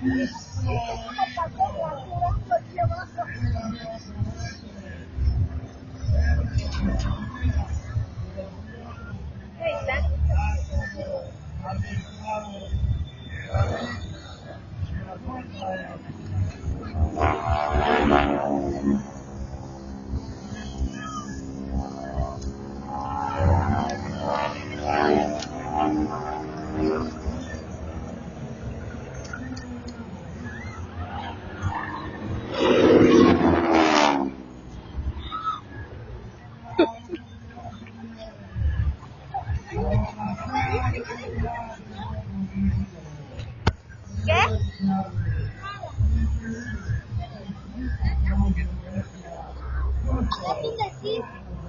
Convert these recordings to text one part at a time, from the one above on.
¿Qué?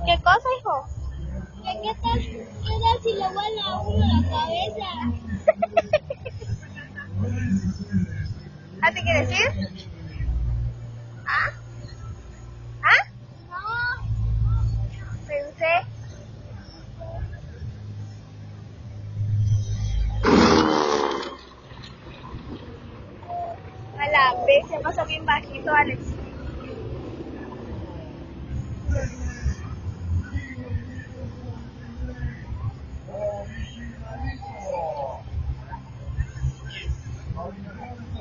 ¿Qué cosa, hijo? ¿Qué tal si le vuela a uno la cabeza? ¿Ah, te quieres ir? ¿Ah? ¿Ah? No. Pensé. A la vez se pasa bien bajito, Alex.